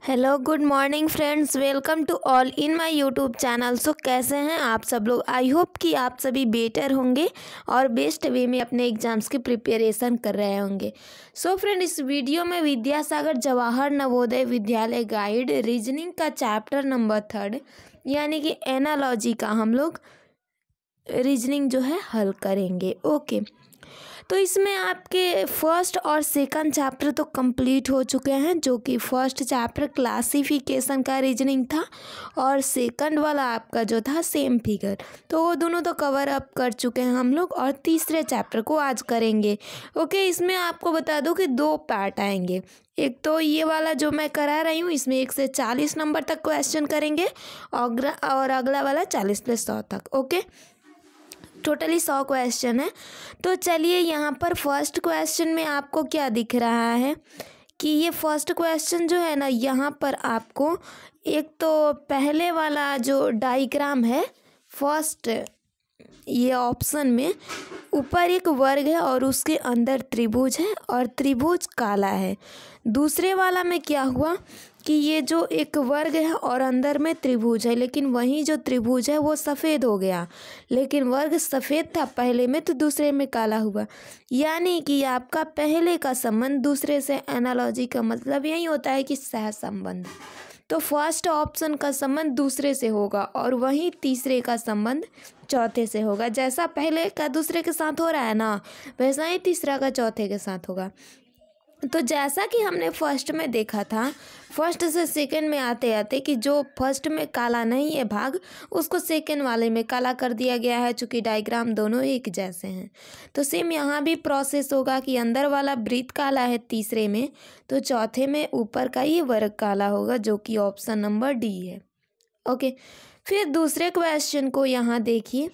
Hello good morning friends, welcome to all in my YouTube channel. So कैसे हैं आप सब लोग? आई होप कि आप सभी बेटर होंगे और बेस्ट वे में अपने एग्जाम्स की प्रिपरेशन कर रहे होंगे। सो फ्रेंड, इस वीडियो में विद्यासागर जवाहर नवोदय विद्यालय गाइड रीजनिंग का चैप्टर नंबर 3 यानी कि एनालॉजी का हम लोग रीजनिंग जो है हल करेंगे। ओके, तो इसमें आपके फर्स्ट और सेकंड चैप्टर तो कंप्लीट हो चुके हैं, जो कि फर्स्ट चैप्टर क्लासिफिकेशन का रीजनिंग था और सेकंड वाला आपका जो था सेम फिगर, तो वो दोनों तो कवर अप कर चुके हैं हम लोग और तीसरे चैप्टर को आज करेंगे। ओके, इसमें आपको बता दूं कि 2 पार्ट आएंगे। एक तो ये वाला जो मैं करा रही हूँ, इसमें 1 से 40 नंबर तक क्वेश्चन करेंगे और अगला वाला 40 + 100 तक। ओके, टोटली 100 क्वेश्चन है। तो चलिए, यहाँ पर फर्स्ट क्वेश्चन में आपको क्या दिख रहा है कि ये फर्स्ट क्वेश्चन जो है ना, यहाँ पर आपको एक तो पहले वाला जो डायग्राम है फर्स्ट ये ऑप्शन में, ऊपर एक वर्ग है और उसके अंदर त्रिभुज है और त्रिभुज काला है। दूसरे वाला में क्या हुआ कि ये जो एक वर्ग है और अंदर में त्रिभुज है, लेकिन वही जो त्रिभुज है वो सफ़ेद हो गया, लेकिन वर्ग सफ़ेद था पहले में तो दूसरे में काला हुआ। यानी कि आपका पहले का संबंध दूसरे से, एनालॉजी का मतलब यही होता है कि सहसंबंध। तो फर्स्ट ऑप्शन का संबंध दूसरे से होगा और वहीं तीसरे का संबंध चौथे से होगा। जैसा पहले का दूसरे के साथ हो रहा है ना, वैसा ही तीसरा का चौथे के साथ होगा। तो जैसा कि हमने फर्स्ट में देखा था, फर्स्ट से सेकंड में आते आते कि जो फर्स्ट में काला नहीं है भाग, उसको सेकंड वाले में काला कर दिया गया है, चूँकि डायग्राम दोनों एक जैसे हैं। तो सेम यहाँ भी प्रोसेस होगा कि अंदर वाला वृत्त काला है तीसरे में, तो चौथे में ऊपर का ये वर्ग काला होगा, जो कि ऑप्शन नंबर डी है। ओके, फिर दूसरे क्वेश्चन को यहाँ देखिए।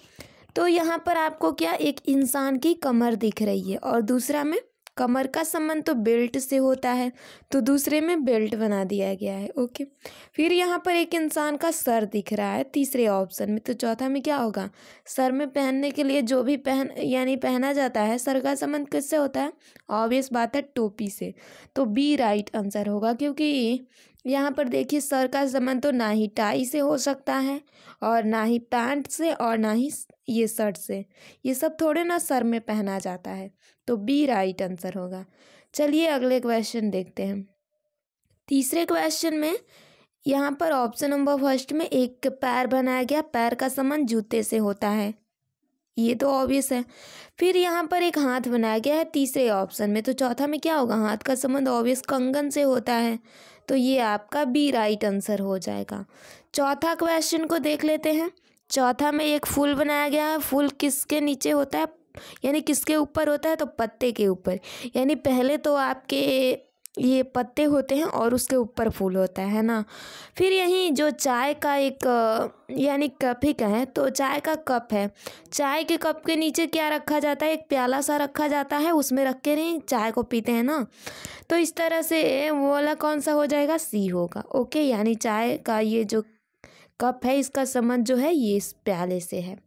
तो यहाँ पर आपको क्या एक इंसान की कमर दिख रही है और दूसरा में कमर का संबंध तो बेल्ट से होता है, तो दूसरे में बेल्ट बना दिया गया है। ओके, फिर यहाँ पर एक इंसान का सर दिख रहा है तीसरे ऑप्शन में, तो चौथा में क्या होगा? सर में पहनने के लिए जो भी पहना जाता है, सर का संबंध किससे होता है? ऑब्वियस बात है, टोपी से। तो बी राइट आंसर होगा, क्योंकि यहाँ पर देखिए सर का संबंध तो ना ही टाई से हो सकता है और ना ही पैंट से और ना ही ये शर्ट से, ये सब थोड़े ना सर में पहना जाता है। तो बी राइट आंसर होगा। चलिए अगले क्वेश्चन देखते हैं। तीसरे क्वेश्चन में यहाँ पर ऑप्शन नंबर फर्स्ट में एक पैर बनाया गया, पैर का संबंध जूते से होता है, ये तो ऑब्वियस है। फिर यहाँ पर एक हाथ बनाया गया है तीसरे ऑप्शन में, तो चौथा में क्या होगा? हाथ का संबंध ऑब्वियस कंगन से होता है, तो ये आपका बी राइट आंसर हो जाएगा। चौथा क्वेश्चन को देख लेते हैं। चौथा में एक फूल बनाया गया है, फूल किसके नीचे होता है, यानी किसके ऊपर होता है? तो पत्ते के ऊपर। यानी पहले तो आपके ये पत्ते होते हैं और उसके ऊपर फूल होता है ना। फिर यहीं जो चाय का एक यानी कप ही का है, तो चाय का कप है, चाय के कप के नीचे क्या रखा जाता है? एक प्याला सा रखा जाता है, उसमें रख के नहीं चाय को पीते हैं ना। तो इस तरह से वो वाला कौन सा हो जाएगा? सी होगा। ओके, यानी चाय का ये जो कप है, इसका संबंध जो है ये इस प्याले से है।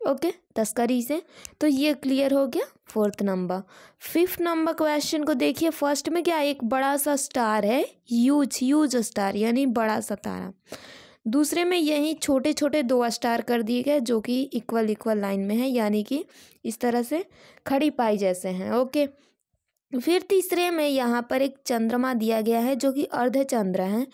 ओके, तस्करी से। तो ये क्लियर हो गया fourth number. Fifth number question को देखिए। फर्स्ट में क्या, एक बड़ा सा स्टार है, ह्यूज स्टार यानी बड़ा सा तारा। दूसरे में यही छोटे छोटे 2 स्टार कर दिए गए, जो कि इक्वल लाइन में है, यानी कि इस तरह से खड़ी पाई जैसे हैं। ओके, फिर तीसरे में यहाँ पर एक चंद्रमा दिया गया है, जो कि अर्धचंद्र है।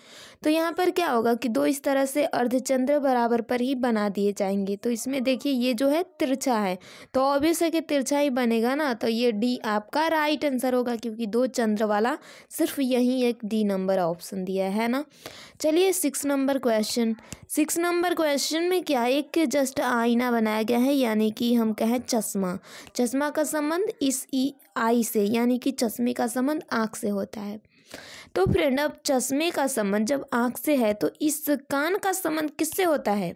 तो यहाँ पर क्या होगा कि 2 इस तरह से अर्धचंद्र बराबर पर ही बना दिए जाएंगे। तो इसमें देखिए ये जो है तिरछा है, तो ऑब्वियस है कि तिरछा ही बनेगा ना, तो ये डी आपका राइट आंसर होगा, क्योंकि 2 चंद्र वाला सिर्फ यही एक डी नंबर ऑप्शन दिया है ना। चलिए 6 नंबर क्वेश्चन। 6 नंबर क्वेश्चन में क्या, एक जस्ट आईना बनाया गया है, यानी कि हम कहें चश्मा। चश्मा का संबंध इस आई से, यानी कि चश्मे का संबंध आँख से होता है। तो फ्रेंड, अब चश्मे का संबंध जब आँख से है, तो इस कान का संबंध किससे होता है?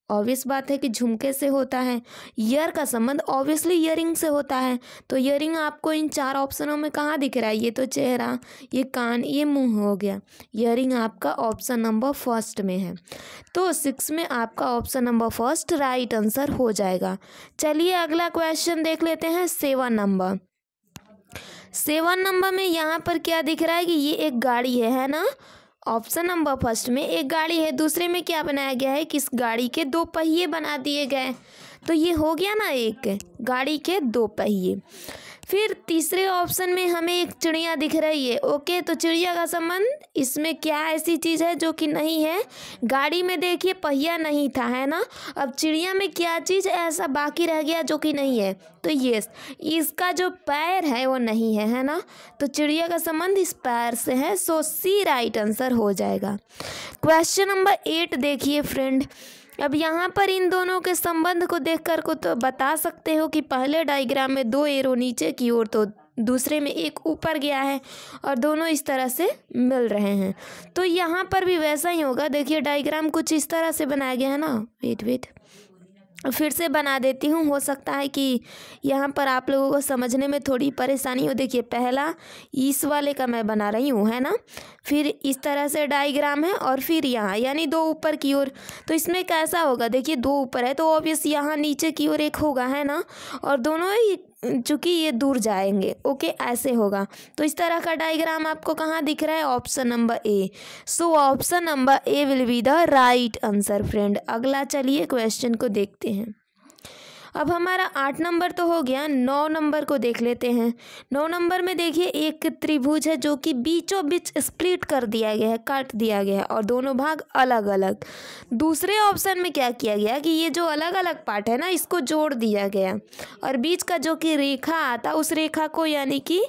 ऑब्वियस बात है कि झुमके से होता है। ईयर का संबंध ऑब्वियसली ईयरिंग से होता है। तो ईयरिंग आपको इन 4 ऑप्शनों में कहाँ दिख रहा है? ये तो चेहरा, ये कान, ये मुंह हो गया। ईयरिंग आपका ऑप्शन नंबर फर्स्ट में है, तो 6 में आपका option number first right answer हो जाएगा। चलिए अगला क्वेश्चन देख लेते हैं। 7 नंबर। 7 नंबर में यहाँ पर क्या दिख रहा है कि ये एक गाड़ी है ना, ऑप्शन नंबर फर्स्ट में एक गाड़ी है, दूसरे में क्या बनाया गया है कि इस गाड़ी के दो पहिए बना दिए गए। तो ये हो गया ना एक गाड़ी के दो पहिए। फिर तीसरे ऑप्शन में हमें एक चिड़िया दिख रही है। ओके, तो चिड़िया का संबंध इसमें क्या ऐसी चीज़ है जो कि नहीं है, गाड़ी में देखिए पहिया नहीं था, है ना। अब चिड़िया में क्या चीज़ ऐसा बाकी रह गया जो कि नहीं है, तो यस इसका जो पैर है वो नहीं है ना। तो चिड़िया का संबंध इस पैर से है, सो सी राइट आंसर हो जाएगा। क्वेश्चन नंबर 8 देखिए फ्रेंड। अब यहाँ पर इन दोनों के संबंध को देखकर को तो बता सकते हो कि पहले डायग्राम में दो एरो नीचे की ओर तो दूसरे में एक ऊपर गया है और दोनों इस तरह से मिल रहे हैं। तो यहाँ पर भी वैसा ही होगा। देखिए डायग्राम कुछ इस तरह से बनाया गया है ना। वेट फिर से बना देती हूँ, हो सकता है कि यहाँ पर आप लोगों को समझने में थोड़ी परेशानी हो। देखिए पहला इस वाले का मैं बना रही हूँ, है ना। फिर इस तरह से डायग्राम है और फिर यहाँ यानी दो ऊपर की ओर। तो इसमें कैसा होगा, देखिए दो ऊपर है तो ऑब्वियस यहाँ नीचे की ओर एक होगा, है ना। और दोनों ही चूँकि ये दूर जाएंगे। ओके, ऐसे होगा। तो इस तरह का डायग्राम आपको कहाँ दिख रहा है, option number A. So option number A will be the right answer friend. अगला चलिए क्वेश्चन को देखते हैं। अब हमारा 8 नंबर तो हो गया, 9 नंबर को देख लेते हैं। 9 नंबर में देखिए एक त्रिभुज है जो कि बीचों बीच स्प्लिट कर दिया गया है, काट दिया गया है और दोनों भाग अलग अलग। दूसरे ऑप्शन में क्या किया गया कि ये जो अलग अलग पार्ट है ना इसको जोड़ दिया गया और बीच का जो कि रेखा आता उस रेखा को यानी कि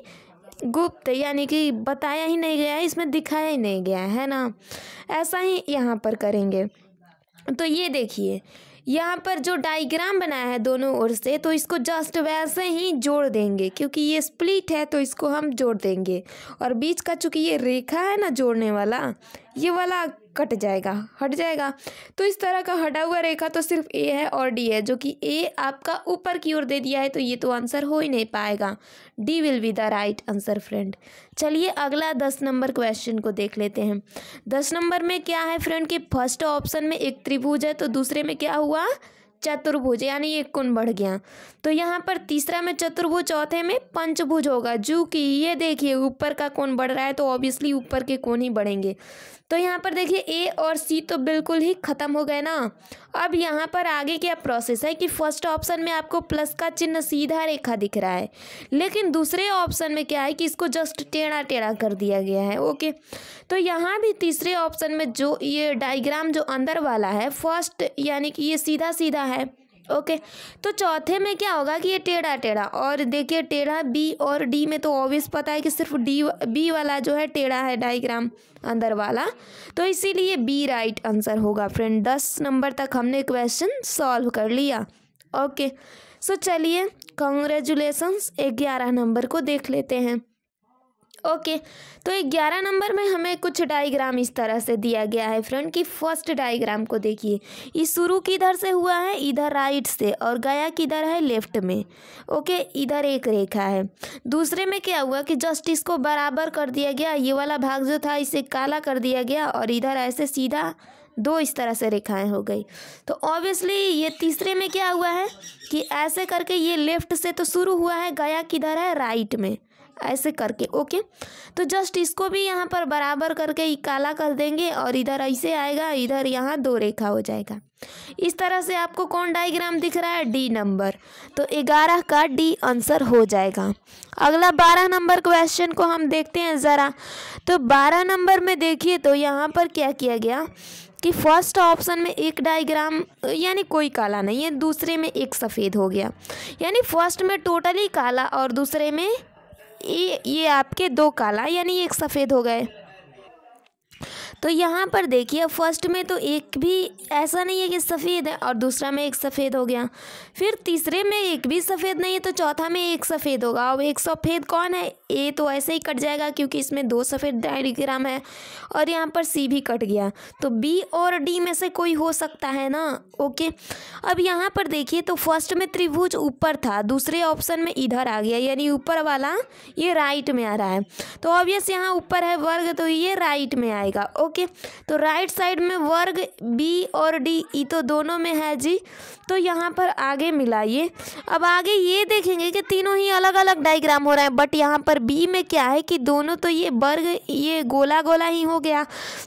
गुप्त यानी कि बताया ही नहीं गया है, इसमें दिखाया ही नहीं गया है ना। ऐसा ही यहाँ पर करेंगे। तो ये देखिए यहाँ पर जो डायग्राम बनाया है दोनों ओर से, तो इसको जस्ट वैसे ही जोड़ देंगे क्योंकि ये स्प्लिट है तो इसको हम जोड़ देंगे। और बीच का चूँकि ये रेखा है ना जोड़ने वाला, ये वाला कट जाएगा, हट जाएगा। तो इस तरह का हटा हुआ रेखा तो सिर्फ ए है और डी है, जो कि ए आपका ऊपर की ओर दे दिया है तो ये तो आंसर हो ही नहीं पाएगा। D will be the right answer friend. चलिए अगला 10 नंबर क्वेश्चन को देख लेते हैं। 10 नंबर में क्या है फ्रेंड कि फर्स्ट ऑप्शन में एक त्रिभुज है तो दूसरे में क्या हुआ, चतुर्भुज, यानी एक कोण बढ़ गया। तो यहाँ पर तीसरा में चतुर्भुज, चौथे में पंचभुज होगा। जो कि ये देखिए ऊपर का कोण बढ़ रहा है तो ऑब्वियसली ऊपर के कोण ही बढ़ेंगे। तो यहाँ पर देखिए ए और सी तो बिल्कुल ही ख़त्म हो गए ना। अब यहाँ पर आगे क्या प्रोसेस है कि फर्स्ट ऑप्शन में आपको प्लस का चिन्ह सीधा रेखा दिख रहा है, लेकिन दूसरे ऑप्शन में क्या है कि इसको जस्ट टेढ़ा टेढ़ा कर दिया गया है। ओके, तो यहाँ भी तीसरे ऑप्शन में जो ये डायग्राम जो अंदर वाला है फर्स्ट यानी कि ये सीधा सीधा है। ओके, तो चौथे में क्या होगा कि ये टेढ़ा टेढ़ा, और देखिए टेढ़ा बी और डी में तो ऑब्वियस पता है कि सिर्फ डी बी वाला जो है टेढ़ा है डायग्राम अंदर वाला, तो इसीलिए बी राइट आंसर होगा फ्रेंड। 10 नंबर तक हमने क्वेश्चन सॉल्व कर लिया। ओके, सो चलिए कॉन्ग्रेचुलेसन्स 11 नंबर को देख लेते हैं। ओके, तो 11 नंबर में हमें कुछ डायग्राम इस तरह से दिया गया है फ्रेंड कि फर्स्ट डायग्राम को देखिए, ये शुरू किधर से हुआ है, इधर राइट से, और गया किधर है, लेफ्ट में। ओके, इधर एक रेखा है। दूसरे में क्या हुआ कि जस्ट इसको बराबर कर दिया गया, ये वाला भाग जो था इसे काला कर दिया गया और इधर ऐसे सीधा दो इस तरह से रेखाएं हो गई। तो ऑब्वियसली ये तीसरे में क्या हुआ है कि ऐसे करके ये लेफ्ट से तो शुरू हुआ है, गया किधर है, राइट में, ऐसे करके। ओके, तो जस्ट इसको भी यहाँ पर बराबर करके काला कर देंगे और इधर ऐसे आएगा, इधर यहाँ दो रेखा हो जाएगा। इस तरह से आपको कौन डायग्राम दिख रहा है, डी नंबर। तो 11 का डी आंसर हो जाएगा। अगला 12 नंबर क्वेश्चन को हम देखते हैं ज़रा। तो 12 नंबर में देखिए तो यहाँ पर क्या किया गया कि फर्स्ट ऑप्शन में एक डायग्राम यानी कोई काला नहीं है, दूसरे में एक सफ़ेद हो गया, यानी फर्स्ट में टोटली काला और दूसरे में ये आपके दो काला यानी एक सफ़ेद हो गए। तो यहाँ पर देखिए फर्स्ट में तो एक भी ऐसा नहीं है कि सफ़ेद है और दूसरा में एक सफ़ेद हो गया, फिर तीसरे में एक भी सफ़ेद नहीं है तो चौथा में एक सफ़ेद होगा। अब एक सफ़ेद कौन है, ए तो ऐसे ही कट जाएगा क्योंकि इसमें दो सफ़ेद डायग्राम है, और यहाँ पर सी भी कट गया, तो बी और डी में से कोई हो सकता है ना। ओके, अब यहाँ पर देखिए तो फर्स्ट में त्रिभुज ऊपर था, दूसरे ऑप्शन में इधर आ गया, यानी ऊपर वाला ये राइट में आ रहा है, तो ऑब्वियस यहाँ ऊपर है वर्ग तो ये राइट में आएगा। ओके, तो राइट साइड में वर्ग बी और डी ई तो दोनों में है जी, तो यहाँ पर आगे मिलाइए। अब आगे ये देखेंगे कि तीनों ही अलग अलग डायग्राम हो रहा है, बट यहाँ पर बी में क्या है कि दोनों तो ये वर्ग ये गोला गोला ही हो गया।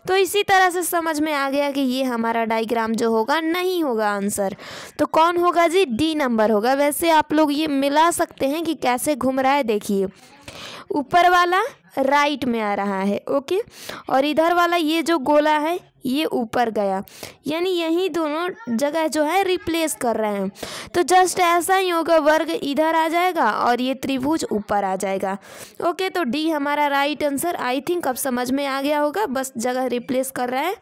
तो इसी तरह से समझ में आ गया कि ये हमारा डायग्राम जो होगा नहीं होगा आंसर। तो कौन होगा जी? डी नंबर होगा। वैसे आप लोग ये मिला सकते हैं कि कैसे घूम रहा है, देखिए ऊपर वाला राइट में आ रहा है, ओके, और इधर वाला ये जो गोला है ये ऊपर गया, यानी यही दोनों जगह जो है रिप्लेस कर रहे हैं। तो जस्ट ऐसा ही होगा, वर्ग इधर आ जाएगा और ये त्रिभुज ऊपर आ जाएगा। ओके, तो डी हमारा राइट आंसर। आई थिंक अब समझ में आ गया होगा, बस जगह रिप्लेस कर रहा है।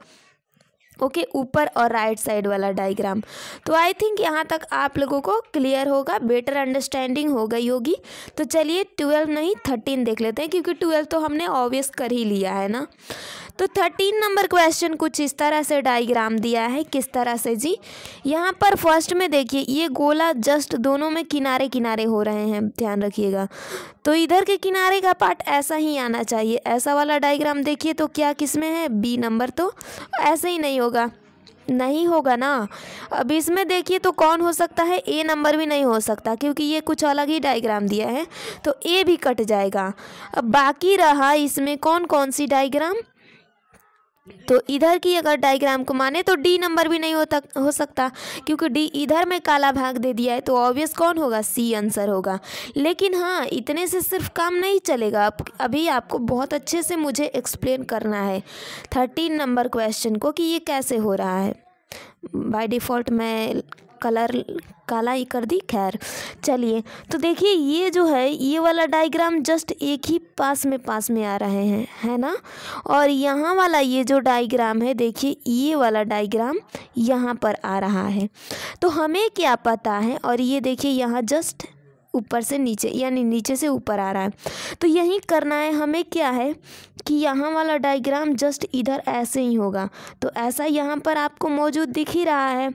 ओके, ऊपर और राइट साइड वाला डायग्राम। तो आई थिंक यहाँ तक आप लोगों को क्लियर होगा, बेटर अंडरस्टैंडिंग हो गई होगी। तो चलिए 12 नहीं 13 देख लेते हैं, क्योंकि 12 तो हमने ऑब्वियस कर ही लिया है ना। तो 13 नंबर क्वेश्चन कुछ इस तरह से डायग्राम दिया है। किस तरह से जी? यहाँ पर फर्स्ट में देखिए ये गोला जस्ट दोनों में किनारे किनारे हो रहे हैं, ध्यान रखिएगा। तो इधर के किनारे का पार्ट ऐसा ही आना चाहिए। ऐसा वाला डायग्राम देखिए तो क्या किस में है? B number. तो ऐसे ही नहीं होगा, नहीं होगा ना। अब इसमें देखिए तो कौन हो सकता है? ए नंबर भी नहीं हो सकता, क्योंकि ये कुछ अलग ही डायग्राम दिया है, तो ए भी कट जाएगा। अब बाकी रहा इसमें कौन कौन सी डायग्राम? तो इधर की अगर डायग्राम को माने तो डी नंबर भी नहीं हो सकता, क्योंकि डी इधर में काला भाग दे दिया है। तो ऑब्वियस कौन होगा? सी आंसर होगा। लेकिन हाँ, इतने से सिर्फ काम नहीं चलेगा, अभी आपको बहुत अच्छे से मुझे एक्सप्लेन करना है 13 नंबर क्वेश्चन को कि ये कैसे हो रहा है। बाय डिफ़ॉल्ट मैं कलर काला ही कर दी, खैर चलिए। तो देखिए ये जो है ये वाला डायग्राम जस्ट एक ही पास में आ रहे हैं, है ना। और यहाँ वाला ये जो डायग्राम है, देखिए ये वाला डायग्राम यहाँ पर आ रहा है। तो हमें क्या पता है? और ये देखिए यहाँ जस्ट ऊपर से नीचे, यानी नीचे से ऊपर आ रहा है। तो यही करना है हमें। क्या है कि यहाँ वाला डायग्राम जस्ट इधर ऐसे ही होगा। तो ऐसा यहाँ पर आपको मौजूद दिख ही रहा है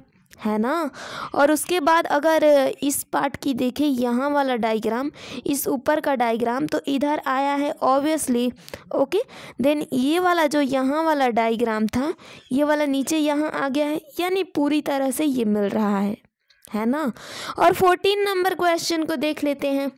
ना। और उसके बाद अगर इस पार्ट की देखें, यहाँ वाला डायग्राम, इस ऊपर का डायग्राम तो इधर आया है ऑब्वियसली, ओके। देन ये वाला जो यहाँ वाला डायग्राम था, ये वाला नीचे यहाँ आ गया है, यानी पूरी तरह से ये मिल रहा है ना। और 14 नंबर क्वेश्चन को देख लेते हैं।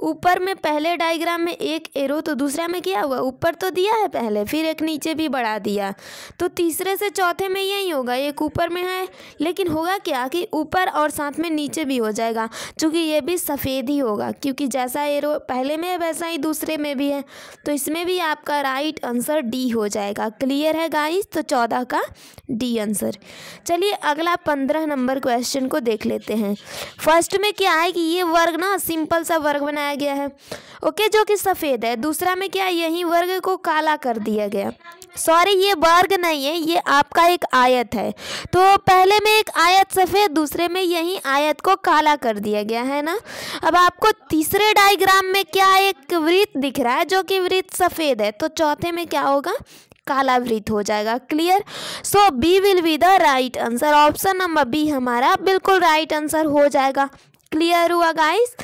ऊपर में पहले डायग्राम में एक एरो, तो दूसरा में क्या हुआ? ऊपर तो दिया है पहले, फिर एक नीचे भी बढ़ा दिया। तो तीसरे से चौथे में यही होगा, एक ऊपर में है, लेकिन होगा क्या कि ऊपर और साथ में नीचे भी हो जाएगा, क्योंकि ये भी सफ़ेद ही होगा, क्योंकि जैसा एरो पहले में है वैसा ही दूसरे में भी है। तो इसमें भी आपका राइट आंसर डी हो जाएगा। क्लियर है गाइस? तो 14 का डी आंसर। चलिए अगला 15 नंबर क्वेश्चन को देख लेते हैं। फर्स्ट में क्या है कि ये वर्ग ना सिंपल सा वर्ग बनाया गया है, ओके, जो कि सफ़ेद है। दूसरा में क्या है? यही वर्ग को काला कर दिया गया। सॉरी, ये वर्ग नहीं है, ये आपका एक आयत है। तो पहले में एक आयत सफ़ेद, दूसरे में यही आयत को काला कर दिया गया है ना। अब आपको तीसरे डायग्राम में क्या एक वृत्त दिख रहा है, जो कि वृत्त सफ़ेद है। तो चौथे में क्या होगा? काला वृत्त हो जाएगा। Clear? So B will be the right answer. Option number B हमारा बिल्कुल राइट आंसर हो जाएगा। क्लियर हुआ गाइस?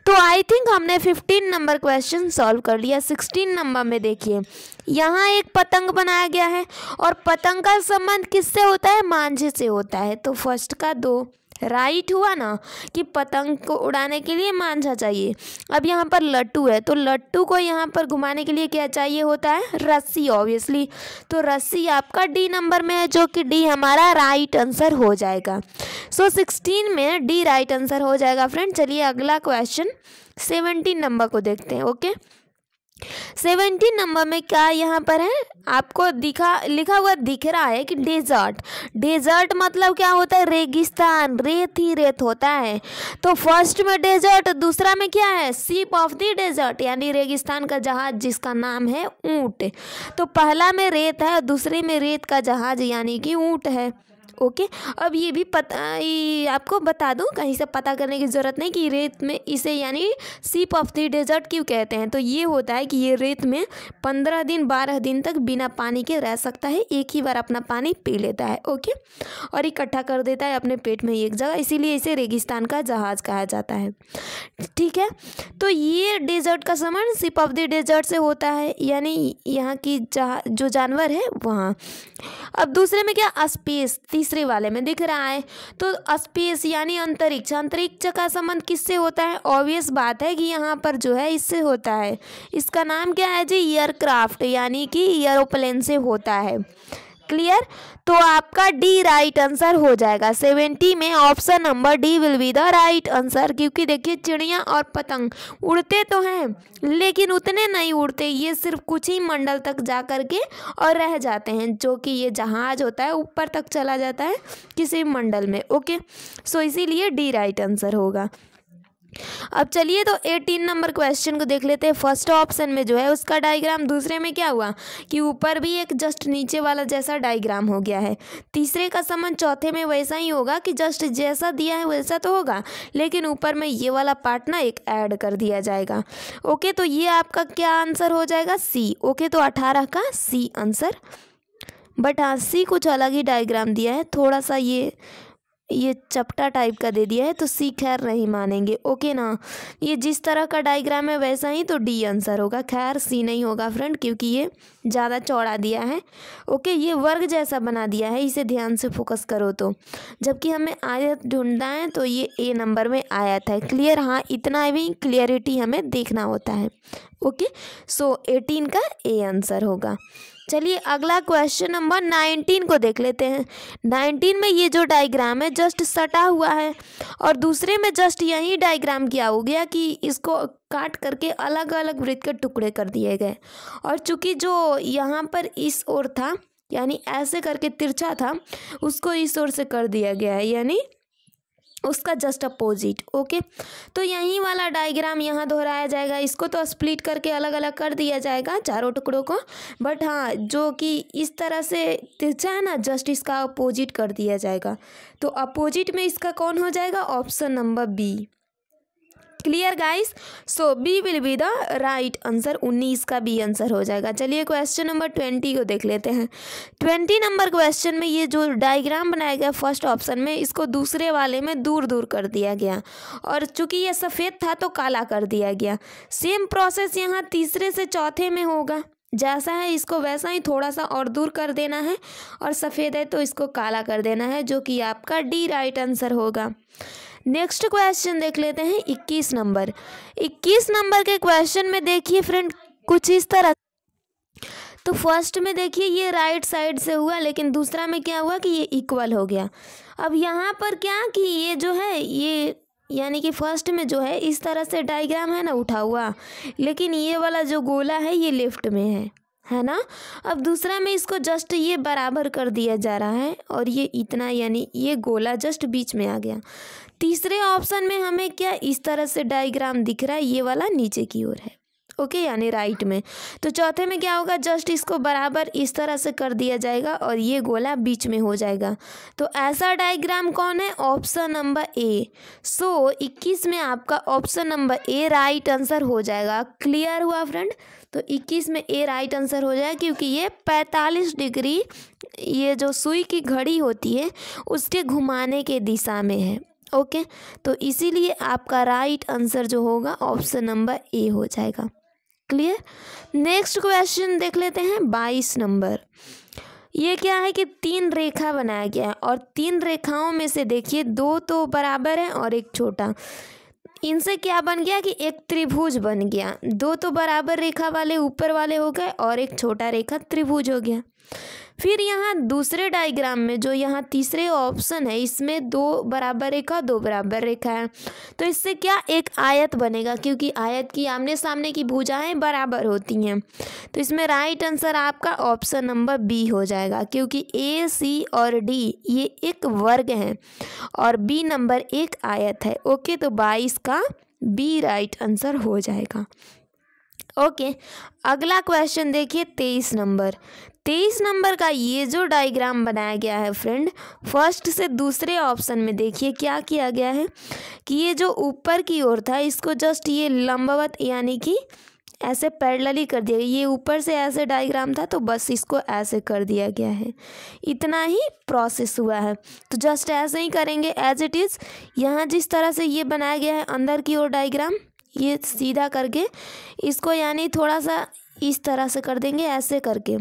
तो आई थिंक हमने 15 नंबर क्वेश्चन सॉल्व कर लिया। 16 नंबर में देखिए, यहाँ एक पतंग बनाया गया है, और पतंग का संबंध किससे होता है? मांझे से होता है। तो फर्स्ट का 2 राइट हुआ ना, कि पतंग को उड़ाने के लिए मांझा चाहिए। अब यहाँ पर लट्टू है, तो लट्टू को यहाँ पर घुमाने के लिए क्या चाहिए होता है? रस्सी, ऑब्वियसली। तो रस्सी आपका डी नंबर में है, जो कि डी हमारा राइट आंसर हो जाएगा। सो 16 में डी राइट आंसर हो जाएगा फ्रेंड। चलिए अगला क्वेश्चन 17 नंबर को देखते हैं। ओके, 17 नंबर में क्या यहाँ पर है? आपको लिखा हुआ दिख रहा है कि डेजर्ट। डेजर्ट मतलब क्या होता है? रेगिस्तान, रेत ही रेत होता है। तो फर्स्ट में डेजर्ट, दूसरा में क्या है? शिप ऑफ द डेजर्ट, यानी रेगिस्तान का जहाज जिसका नाम है ऊंट। तो पहला में रेत है, दूसरे में रेत का जहाज यानी कि ऊंट है। ओके, अब ये भी आपको बता दूं, कहीं से पता करने की ज़रूरत नहीं कि रेत में इसे यानी शिप ऑफ द डेजर्ट क्यों कहते हैं। तो ये होता है कि ये रेत में 15 दिन 12 दिन तक बिना पानी के रह सकता है, एक ही बार अपना पानी पी लेता है, ओके, और इकट्ठा कर देता है अपने पेट में एक जगह, इसीलिए इसे रेगिस्तान का जहाज़ कहा जाता है। ठीक है, तो ये डेजर्ट का संबंध शिप ऑफ द डेजर्ट से होता है, यानी यहाँ की जो जानवर है वहाँ। अब दूसरे में क्या? स्पेस। तीसरे वाले में दिख रहा है। तो स्पेस यानी अंतरिक्ष, अंतरिक्ष का संबंध किससे होता है? ऑब्वियस बात है कि यहाँ पर जो है इससे होता है। इसका नाम क्या है जी? एयरक्राफ्ट यानी कि एरोप्लेन से होता है। क्लियर? तो आपका डी राइट आंसर हो जाएगा। 70 में option number D will be the right answer. क्योंकि देखिए चिड़िया और पतंग उड़ते तो हैं लेकिन उतने नहीं उड़ते, ये सिर्फ कुछ ही मंडल तक जा कर के और रह जाते हैं, जो कि ये जहाज होता है ऊपर तक चला जाता है किसी मंडल में। ओके, सो इसीलिए डी राइट आंसर होगा। अब चलिए तो 18 नंबर क्वेश्चन को देख लेते हैं। फर्स्ट ऑप्शन में जो है उसका डायग्राम, दूसरे में क्या हुआ कि ऊपर भी एक जस्ट नीचे वाला जैसा डायग्राम हो गया है। तीसरे का संबंध चौथे में वैसा ही होगा कि जस्ट जैसा दिया है वैसा तो होगा, लेकिन ऊपर में ये वाला पार्ट ना एक ऐड कर दिया जाएगा। ओके, तो ये आपका क्या आंसर हो जाएगा? सी। ओके, तो 18 का सी आंसर। बट हाँ, सी कुछ अलग ही डायग्राम दिया है, थोड़ा सा ये चपटा टाइप का दे दिया है, तो सी खैर नहीं मानेंगे। ओके ना, ये जिस तरह का डायग्राम है वैसा ही, तो डी आंसर होगा। खैर सी नहीं होगा फ्रेंड, क्योंकि ये ज़्यादा चौड़ा दिया है। ओके, ये वर्ग जैसा बना दिया है, इसे ध्यान से फोकस करो तो। जबकि हमें आयत ढूंढना है तो ये ए नंबर में आयत है। क्लियर? हाँ, इतना भी क्लियरिटी हमें देखना होता है। ओके, सो 18 का ए आंसर होगा। चलिए अगला क्वेश्चन नंबर 19 को देख लेते हैं। 19 में ये जो डायग्राम है जस्ट सटा हुआ है और दूसरे में जस्ट यही डायग्राम किया हो गया कि इसको काट करके अलग अलग वृत्त के टुकड़े कर दिए गए। और चूंकि जो यहाँ पर इस ओर था यानी ऐसे करके तिरछा था, उसको इस ओर से कर दिया गया है, यानी उसका जस्ट अपोजिट। ओके, तो यही वाला डायग्राम यहाँ दोहराया जाएगा। इसको तो स्प्लिट करके अलग अलग कर दिया जाएगा चारों टुकड़ों को, बट हाँ जो कि इस तरह से तिरछा है ना, जस्ट इसका अपोजिट कर दिया जाएगा। तो अपोजिट में इसका कौन हो जाएगा? Option number B. Clear guys? So B will be the right answer. 19 का बी आंसर हो जाएगा। चलिए क्वेश्चन नंबर 20 को देख लेते हैं। 20 नंबर क्वेश्चन में ये जो डायग्राम बनाया गया फर्स्ट ऑप्शन में, इसको दूसरे वाले में दूर दूर कर दिया गया और चूंकि ये सफ़ेद था तो काला कर दिया गया। सेम प्रोसेस यहाँ तीसरे से चौथे में होगा, जैसा है इसको वैसा ही थोड़ा सा और दूर कर देना है, और सफ़ेद है तो इसको काला कर देना है, जो कि आपका डी राइट आंसर होगा। नेक्स्ट क्वेश्चन देख लेते हैं 21 नंबर। 21 नंबर के क्वेश्चन में देखिए फ्रेंड कुछ इस तरह। तो फर्स्ट में देखिए ये राइट साइड से हुआ, लेकिन दूसरा में क्या हुआ कि ये इक्वल हो गया। अब यहाँ पर क्या कि ये जो है ये यानी कि फर्स्ट में जो है इस तरह से डायग्राम है ना उठा हुआ, लेकिन ये वाला जो गोला है ये लेफ्ट में है ना। अब दूसरा में इसको जस्ट ये बराबर कर दिया जा रहा है और ये इतना यानी ये गोला जस्ट बीच में आ गया। तीसरे ऑप्शन में हमें क्या इस तरह से डायग्राम दिख रहा है, ये वाला नीचे की ओर है। ओके, यानी राइट में। तो चौथे में क्या होगा, जस्ट इसको बराबर इस तरह से कर दिया जाएगा और ये गोला बीच में हो जाएगा। तो ऐसा डायग्राम कौन है? Option number A. सो 21 में आपका option number A right answer हो जाएगा। क्लियर हुआ फ्रेंड? तो 21 में ए राइट आंसर हो जाएगा, क्योंकि ये 45 डिग्री ये जो सुई की घड़ी होती है उसके घुमाने के दिशा में है। ओके, तो इसीलिए आपका राइट आंसर जो होगा ऑप्शन नंबर ए हो जाएगा। क्लियर? नेक्स्ट क्वेश्चन देख लेते हैं 22 नंबर। ये क्या है कि 3 रेखा बनाया गया है और 3 रेखाओं में से देखिए 2 तो बराबर है और एक छोटा। इनसे क्या बन गया कि एक त्रिभुज बन गया। 2 तो बराबर रेखा वाले ऊपर वाले हो गए और एक छोटा रेखा त्रिभुज हो गया। फिर यहाँ दूसरे डायग्राम में जो यहाँ तीसरे ऑप्शन है इसमें 2 बराबर रेखा 2 बराबर रेखा है, तो इससे क्या एक आयत बनेगा, क्योंकि आयत की आमने सामने की भुजाएं बराबर होती हैं। तो इसमें राइट आंसर आपका ऑप्शन नंबर बी हो जाएगा, क्योंकि ए सी और डी ये एक वर्ग हैं और बी नंबर एक आयत है। ओके, तो 22 का बी राइट आंसर हो जाएगा। ओके, अगला क्वेश्चन देखिए 23 नंबर। 23 नंबर का ये जो डायग्राम बनाया गया है फ्रेंड, फर्स्ट से दूसरे ऑप्शन में देखिए क्या किया गया है कि ये जो ऊपर की ओर था इसको जस्ट ये लंबवत यानी कि ऐसे पैरेलली कर दिया गया। ये ऊपर से ऐसे डायग्राम था तो बस इसको ऐसे कर दिया गया है, इतना ही प्रोसेस हुआ है। तो जस्ट ऐसे ही करेंगे एज इट इज़। यहाँ जिस तरह से ये बनाया गया है अंदर की ओर डायग्राम, ये सीधा करके इसको यानी थोड़ा सा इस तरह से कर देंगे ऐसे करके,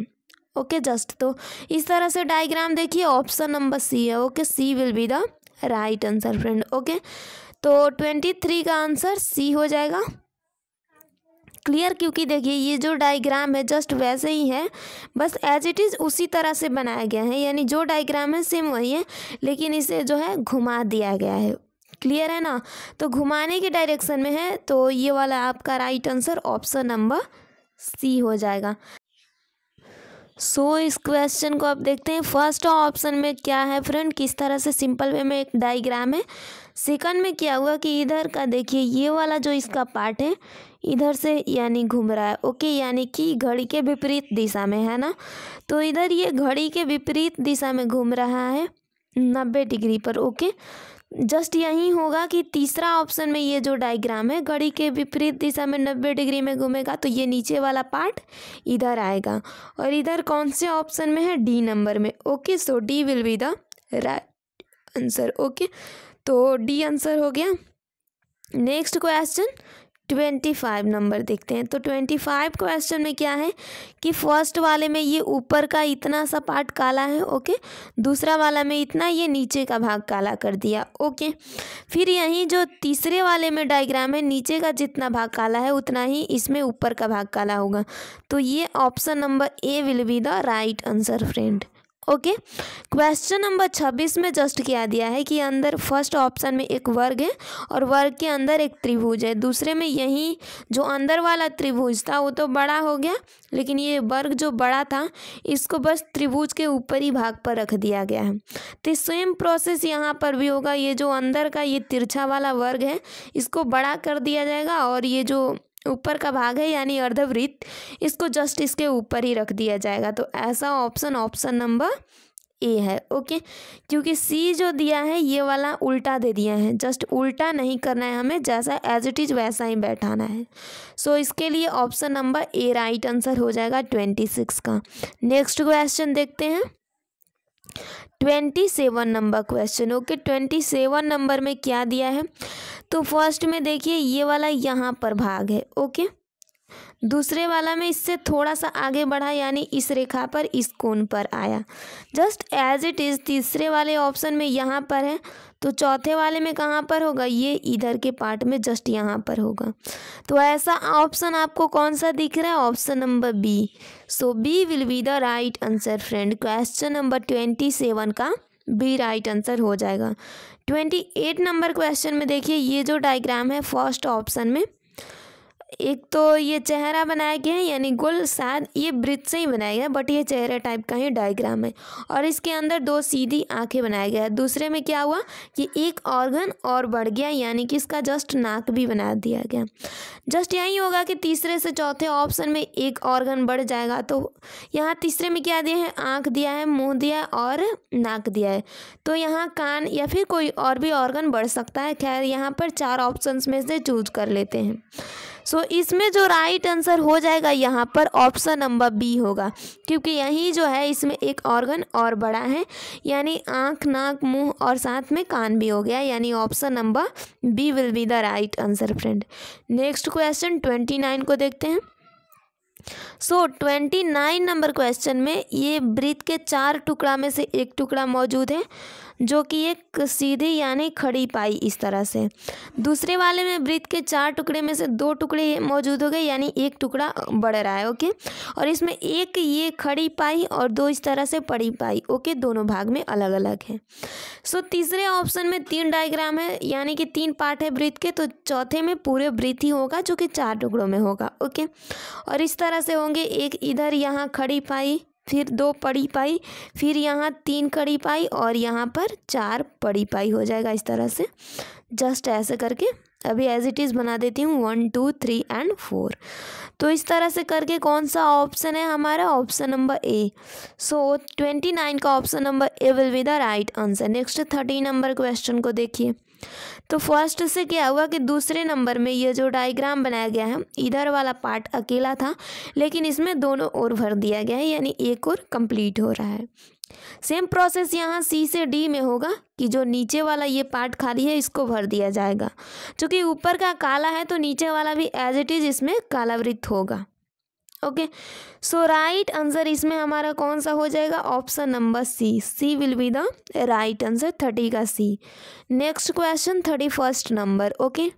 ओके जस्ट। तो इस तरह से डायग्राम देखिए, ऑप्शन नंबर सी है। Okay, C will be the right answer friend. Okay, तो 23 का आंसर सी हो जाएगा। क्लियर, क्योंकि देखिए ये जो डायग्राम है जस्ट वैसे ही है, बस एज इट इज़ उसी तरह से बनाया गया है, यानी जो डायग्राम है सेम वही है, लेकिन इसे जो है घुमा दिया गया है। क्लियर है ना, तो घुमाने के डायरेक्शन में है, तो ये वाला आपका right answer option number C हो जाएगा। सो इस क्वेश्चन को आप देखते हैं, फर्स्ट ऑप्शन में क्या है फ्रेंड, किस तरह से सिंपल वे में एक डायग्राम है। सेकंड में क्या हुआ कि इधर का देखिए ये वाला जो इसका पार्ट है इधर से यानी घूम रहा है। ओके, यानी कि घड़ी के विपरीत दिशा में है ना, तो इधर ये घड़ी के विपरीत दिशा में घूम रहा है 90 डिग्री पर। ओके, जस्ट यही होगा कि तीसरा ऑप्शन में ये जो डायग्राम है घड़ी के विपरीत दिशा में 90 डिग्री में घूमेगा, तो ये नीचे वाला पार्ट इधर आएगा, और इधर कौन से ऑप्शन में है, डी नंबर में। Okay, so D will be the right answer. Okay, तो डी आंसर हो गया। नेक्स्ट क्वेश्चन 25 नंबर देखते हैं। तो 25 क्वेश्चन में क्या है कि फर्स्ट वाले में ये ऊपर का इतना सा पार्ट काला है। ओके, दूसरा वाला में इतना, ये नीचे का भाग काला कर दिया। ओके, फिर यहीं जो तीसरे वाले में डायग्राम है, नीचे का जितना भाग काला है उतना ही इसमें ऊपर का भाग काला होगा, तो ये option number A will be the right answer friend. Okay, question number 26 में जस्ट क्या दिया है कि अंदर फर्स्ट ऑप्शन में एक वर्ग है और वर्ग के अंदर एक त्रिभुज है, दूसरे में यही जो अंदर वाला त्रिभुज था वो तो बड़ा हो गया, लेकिन ये वर्ग जो बड़ा था इसको बस त्रिभुज के ऊपरी भाग पर रख दिया गया है। तो सेम प्रोसेस यहाँ पर भी होगा, ये जो अंदर का ये तिरछा वाला वर्ग है इसको बड़ा कर दिया जाएगा, और ये जो ऊपर का भाग है यानी अर्धवृत्त इसको जस्ट इसके ऊपर ही रख दिया जाएगा। तो ऐसा ऑप्शन नंबर ए है। ओके, क्योंकि सी जो दिया है ये वाला उल्टा दे दिया है, जस्ट उल्टा नहीं करना है हमें, जैसा एज इट इज़ वैसा ही बैठाना है। सो इसके लिए option number A right answer हो जाएगा 26 का। नेक्स्ट क्वेश्चन देखते हैं 27 नंबर क्वेश्चन। ओके, 27 नंबर में क्या दिया है, तो फर्स्ट में देखिए ये वाला यहाँ पर भाग है। ओके, दूसरे वाला में इससे थोड़ा सा आगे बढ़ा यानी इस रेखा पर, इस कोण पर आया, जस्ट एज इट इज़। तीसरे वाले ऑप्शन में यहाँ पर है, तो चौथे वाले में कहाँ पर होगा, ये इधर के पार्ट में जस्ट यहाँ पर होगा। तो ऐसा ऑप्शन आपको कौन सा दिख रहा है, option number B. So B will be the right answer friend. Question number 27 का बी राइट आंसर हो जाएगा। 28 नंबर क्वेश्चन में देखिए ये जो डायग्राम है फर्स्ट ऑप्शन में, एक तो ये चेहरा बनाया गया है यानी गोल, शायद ये वृत्त से ही बनाया गया है, बट ये चेहरे टाइप का ही डायग्राम है, और इसके अंदर दो सीधी आंखें बनाया गया है। दूसरे में क्या हुआ कि एक ऑर्गन और बढ़ गया, यानी कि इसका जस्ट नाक भी बना दिया गया। जस्ट यही होगा कि तीसरे से चौथे ऑप्शन में एक ऑर्गन बढ़ जाएगा, तो यहाँ तीसरे में क्या दिया है, आँख दिया है, मुँह दिया है और नाक दिया है, तो यहाँ कान या फिर कोई और भी ऑर्गन बढ़ सकता है। खैर यहाँ पर 4 ऑप्शंस में से चूज कर लेते हैं। सो इसमें जो राइट आंसर हो जाएगा यहाँ पर ऑप्शन नंबर बी होगा, क्योंकि यही जो है इसमें एक ऑर्गन और बड़ा है, यानी आँख, नाक, मुंह और साथ में कान भी हो गया, यानी option number B will be the right answer friend. Next question 29 को देखते हैं। सो 29 नंबर क्वेश्चन में ये वृत्त के 4 टुकड़ा में से एक टुकड़ा मौजूद है जो कि एक सीधी यानी खड़ी पाई इस तरह से। दूसरे वाले में वृत्त के 4 टुकड़े में से 2 टुकड़े मौजूद हो गए, यानी एक टुकड़ा बढ़ रहा है। ओके, और इसमें एक ये खड़ी पाई और 2 इस तरह से पड़ी पाई। ओके, दोनों भाग में अलग अलग है। सो तीसरे ऑप्शन में 3 डायग्राम है, यानी कि 3 पार्ट है वृत्त के, तो चौथे में पूरे वृत्त ही होगा जो कि 4 टुकड़ों में होगा। ओके, और इस तरह से होंगे, एक इधर यहाँ खड़ी पाई, फिर 2 पड़ी पाई, फिर यहाँ 3 खड़ी पाई और यहाँ पर 4 पड़ी पाई हो जाएगा इस तरह से। जस्ट ऐसे करके अभी एज इट इज़ बना देती हूँ 1 2 3 एंड 4। तो इस तरह से करके कौन सा ऑप्शन है हमारा, ऑप्शन नंबर ए। सो 29 का option number A will be the right answer. Next 30 number question को देखिए। तो फर्स्ट से क्या हुआ कि दूसरे नंबर में ये जो डायग्राम बनाया गया है, इधर वाला पार्ट अकेला था, लेकिन इसमें दोनों ओर भर दिया गया है, यानी एक और कंप्लीट हो रहा है। सेम प्रोसेस यहाँ सी से डी में होगा कि जो नीचे वाला ये पार्ट खाली है इसको भर दिया जाएगा। चूँकि ऊपर का काला है तो नीचे वाला भी एज इट इज़ इसमें काला वृत्त होगा। ओके, सो राइट आंसर इसमें हमारा कौन सा हो जाएगा, option number C will be the right answer, 30 का C. Next question 31st number. Okay,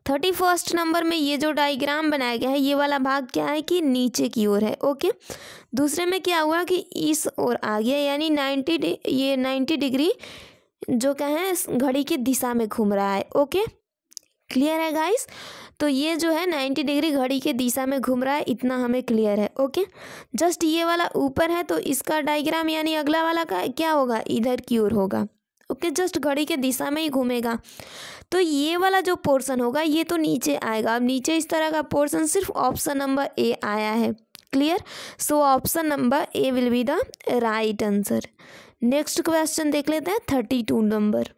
31st number में ये जो डायग्राम बनाया गया है ये वाला भाग क्या है कि नीचे की ओर है। ओके, दूसरे में क्या हुआ कि इस ओर आ गया, यानी 90 डिग्री जो क्या है घड़ी की दिशा में घूम रहा है। ओके, क्लियर है गाइस, तो ये जो है 90 डिग्री घड़ी के दिशा में घूम रहा है, इतना हमें क्लियर है। ओके, जस्ट ये वाला ऊपर है तो इसका डायग्राम यानी अगला वाला का क्या होगा, इधर की ओर होगा। ओके, जस्ट घड़ी के दिशा में ही घूमेगा, तो ये वाला जो पोर्शन होगा ये तो नीचे आएगा। अब नीचे इस तरह का पोर्शन सिर्फ ऑप्शन नंबर ए आया है। Clear, so option number A will be the right answer. Next question देख लेते हैं 32 नंबर।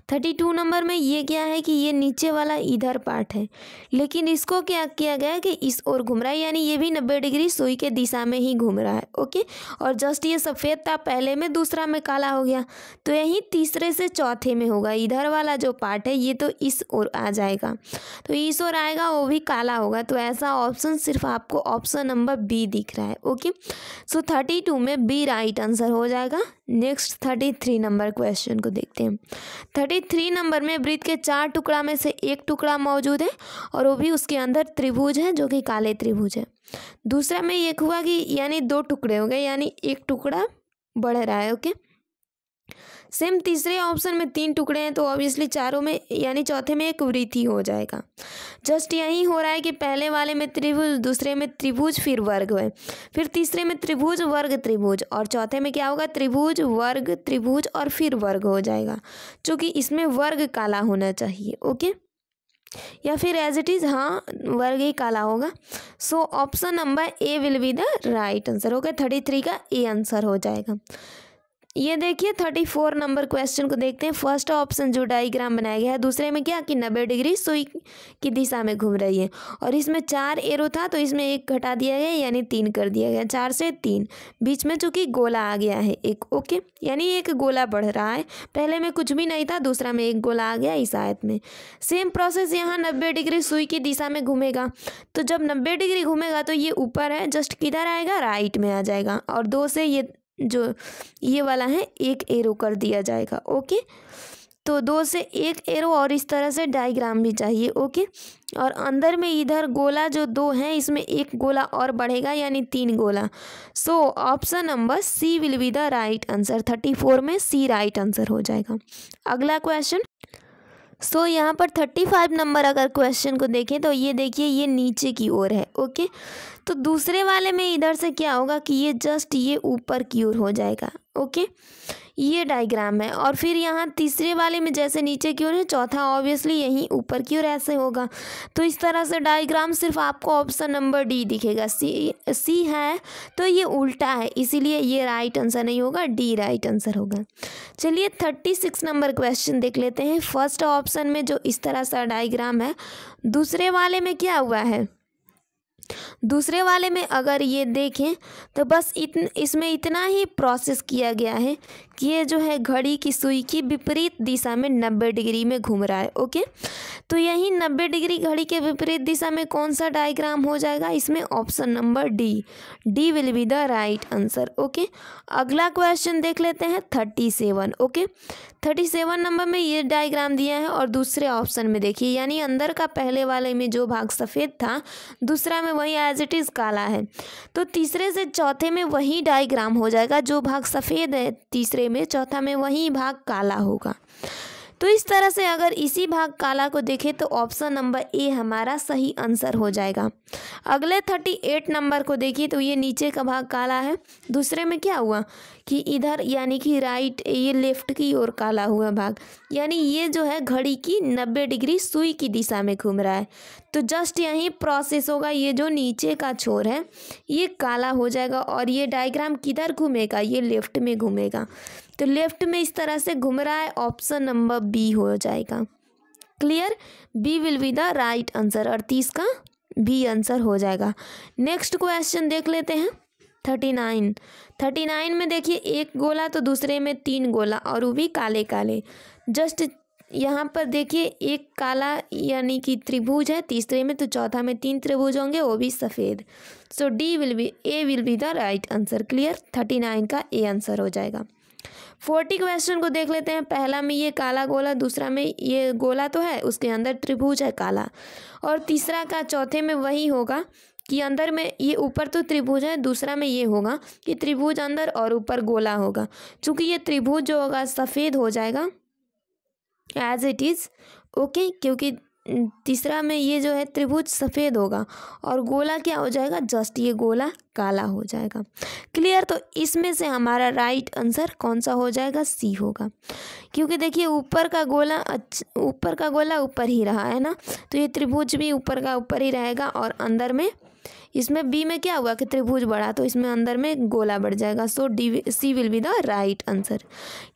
32 नंबर में ये क्या है कि ये नीचे वाला इधर पार्ट है, लेकिन इसको क्या किया गया है कि इस ओर घूम रहा है, यानी ये भी 90 डिग्री सुई के दिशा में ही घूम रहा है। ओके, और जस्ट ये सफ़ेद था पहले में, दूसरा में काला हो गया, तो यही तीसरे से चौथे में होगा। इधर वाला जो पार्ट है ये तो इस ओर आ जाएगा, तो इस ओर आएगा वो भी काला होगा, तो ऐसा ऑप्शन सिर्फ आपको ऑप्शन नंबर बी दिख रहा है। ओके, सो 32 में बी राइट आंसर हो जाएगा। नेक्स्ट 33 नंबर क्वेश्चन को देखते हैं। 33 नंबर में वृत्त के 4 टुकड़ा में से एक टुकड़ा मौजूद है और वो भी उसके अंदर त्रिभुज है जो कि काले त्रिभुज है। दूसरा में एक हुआ कि यानी 2 टुकड़े हो गए, यानी एक टुकड़ा बढ़ रहा है। ओके, सेम तीसरे ऑप्शन में 3 टुकड़े हैं, तो ऑब्वियसली चारों में यानी चौथे में एक वृत्त ही हो जाएगा। जस्ट यही हो रहा है कि पहले वाले में त्रिभुज, दूसरे में त्रिभुज, फिर वर्ग है, फिर तीसरे में त्रिभुज वर्ग त्रिभुज, और चौथे में क्या होगा, त्रिभुज वर्ग त्रिभुज और फिर वर्ग हो जाएगा, क्योंकि इसमें वर्ग काला होना चाहिए। ओके, या फिर एज इट इज़, हाँ वर्ग ही काला होगा। सो option number A will be the right answer. Okay, 33 का ए आंसर हो जाएगा। ये देखिए 34 नंबर क्वेश्चन को देखते हैं। फर्स्ट ऑप्शन जो डायग्राम बनाया गया है, दूसरे में क्या कि 90 डिग्री सुई की दिशा में घूम रही है, और इसमें 4 एरो था तो इसमें 1 घटा दिया गया यानी 3 कर दिया गया, 4 से 3, बीच में चूँकि गोला आ गया है एक। ओके, यानी एक गोला बढ़ रहा है, पहले में कुछ भी नहीं था, दूसरा में एक गोला आ गया इस आयत में। सेम प्रोसेस यहाँ 90 डिग्री सुई की दिशा में घूमेगा, तो जब 90 डिग्री घूमेगा तो ये ऊपर है, जस्ट किधर आएगा, राइट में आ जाएगा, और 2 से ये जो ये वाला है 1 एरो कर दिया जाएगा। ओके, तो 2 से 1 एरो और इस तरह से डायग्राम भी चाहिए। ओके, और अंदर में इधर गोला जो 2 हैं इसमें 1 गोला और बढ़ेगा यानी 3 गोला। So option number C will be the right answer. 34 में सी राइट आंसर हो जाएगा। अगला क्वेश्चन, सो यहाँ पर 35 नंबर अगर क्वेश्चन को देखें तो ये देखिए ये नीचे की ओर है। ओके, तो दूसरे वाले में इधर से क्या होगा कि ये जस्ट ये ऊपर की ओर हो जाएगा। ओके, ये डायग्राम है, और फिर यहाँ तीसरे वाले में जैसे नीचे की ओर है, चौथा ऑब्वियसली यहीं ऊपर की ओर ऐसे होगा, तो इस तरह से डायग्राम सिर्फ आपको ऑप्शन नंबर डी दिखेगा। सी है तो ये उल्टा है, इसीलिए ये राइट आंसर नहीं होगा, डी राइट आंसर होगा। चलिए 36 नंबर क्वेश्चन देख लेते हैं। फर्स्ट ऑप्शन में जो इस तरह सा डायग्राम है, दूसरे वाले में क्या हुआ है, दूसरे वाले में अगर ये देखें तो बस इसमें इतना ही प्रोसेस किया गया है कि ये जो है घड़ी की सुई की विपरीत दिशा में 90 डिग्री में घूम रहा है। ओके, तो यही 90 डिग्री घड़ी के विपरीत दिशा में कौन सा डायग्राम हो जाएगा, इसमें option number D will be the right answer. Okay, अगला क्वेश्चन देख लेते हैं 37। ओके, 37 नंबर में ये डायग्राम दिया है, और दूसरे ऑप्शन में देखिए यानी अंदर का पहले वाले में जो भाग सफ़ेद था, दूसरा में वही एज इट इज़ काला है, तो तीसरे से चौथे में वही डायग्राम हो जाएगा, जो भाग सफ़ेद है तीसरे में, चौथा में वही भाग काला होगा। तो इस तरह से अगर इसी भाग काला को देखें तो ऑप्शन नंबर ए हमारा सही आंसर हो जाएगा। अगले 38 नंबर को देखिए तो ये नीचे का भाग काला है, दूसरे में क्या हुआ कि इधर यानी कि राइट, ये लेफ्ट की ओर काला हुआ भाग, यानी ये जो है घड़ी की 90 डिग्री सुई की दिशा में घूम रहा है, तो जस्ट यही प्रोसेस होगा, ये जो नीचे का छोर है ये काला हो जाएगा, और ये डायग्राम किधर घूमेगा, ये लेफ्ट में घूमेगा, तो लेफ्ट में इस तरह से घूम रहा है, ऑप्शन नंबर बी हो जाएगा। Clear, B will be the right answer, 38 का बी आंसर हो जाएगा। नेक्स्ट क्वेश्चन देख लेते हैं 39 में देखिए 1 गोला तो दूसरे में 3 गोला, और वो भी काले काले, जस्ट यहाँ पर देखिए एक काला यानी कि त्रिभुज है तीसरे में, तो चौथा में 3 त्रिभुज होंगे वो भी सफ़ेद। So A will be the right answer. Clear, 39 का ए आंसर हो जाएगा। 40 क्वेश्चन को देख लेते हैं। पहला में ये काला गोला, दूसरा में ये गोला तो है उसके अंदर त्रिभुज है काला, और तीसरा का चौथे में वही होगा कि अंदर में ये ऊपर तो त्रिभुज है, दूसरा में ये होगा कि त्रिभुज अंदर और ऊपर गोला होगा। चूँकि ये त्रिभुज जो होगा सफ़ेद हो जाएगा एज इट इज़, ओके, क्योंकि तीसरा में ये जो है त्रिभुज सफ़ेद होगा और गोला क्या हो जाएगा, जस्ट ये गोला काला हो जाएगा। क्लियर, तो इसमें से हमारा राइट आंसर कौन सा हो जाएगा, सी होगा। क्योंकि देखिए ऊपर का गोला ऊपर ही रहा है ना, तो ये त्रिभुज भी ऊपर का ऊपर ही रहेगा, और अंदर में इसमें बी में क्या हुआ कि त्रिभुज बढ़ा, तो इसमें अंदर में गोला बढ़ जाएगा। So C will be the right answer.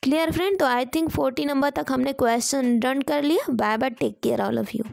Clear friend, तो आई थिंक 40 नंबर तक हमने क्वेश्चन डन कर लिया। Bye bye, take care all of you.